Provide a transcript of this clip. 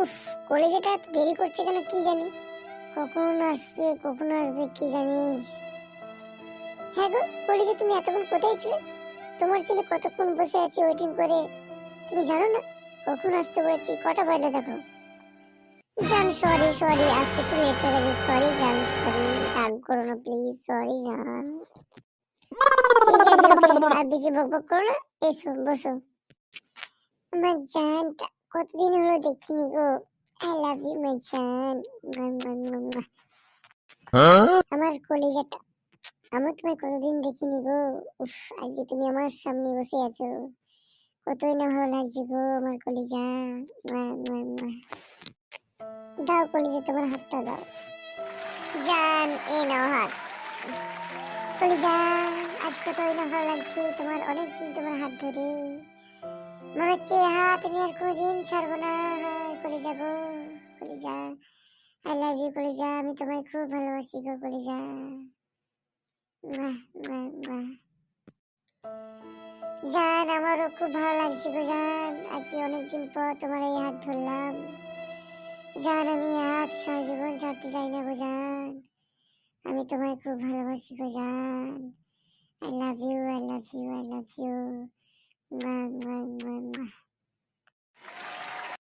উফ, কলেজেটা এত দেরি করছে কেন কি জানি। কখন আসবে কি জানি। হ্যাঁ গো, কলেজে তুমি এতক্ষণ কোথায় ছিলে? তোমার জন্য কতক্ষণ বসে আছি ওয়েটিং করে। তুমি জানো না কখন আসতে বলেছি? কটা বাজলো দেখো। জান, সরি আসতে একটু লেট হয়ে গেছে। সরি জান, সরি, রাগ করো না প্লিজ। সরি জান। ঠিক আছে, ওকে, আর বেশি বকবক করো না। এসো বসো। আমার জানটা কতদিন হলো দেখিনি গো। আই লাভ ইউ মাই জান। মুয়া, মুয়া, মুয়া, মুয়া। আমার কলিজাটা, আমার তোমায় কতদিন দেখিনি গো। উফ, আজকে তুমি আমার সামনে বসে আছো, কতই না ভালো লাগছে গো আমার কলিজা। মুয়া, মুয়া, মুয়া। দাও কলিজা, তোমার হাতটা দাও। জান, এ নাও হাত। কলিজা, আজ কতই না ভালো লাগছে তোমার, অনেকদিন তোমার হাত ধরে। মনে হচ্ছে হাত আমি আর কোনোদিন ছাড়বো না। কলিজা গো, কলিজা, আই লাভ ইউ কলিজা। আমি তোমায় খুব ভালোবাসি গো কলিজা। মুয়া, মুয়া, মুয়া। জান, আমারও খুব ভালো লাগছে গো জান, আজকে অনেকদিন পর তোমার এই হাত ধরলাম। জান, আমি হাত সারা জীবন ছাড়তে চাই না গো জান। আমি তোমায় খুব ভালোবাসি গো জান। I love you, I love you, I love you.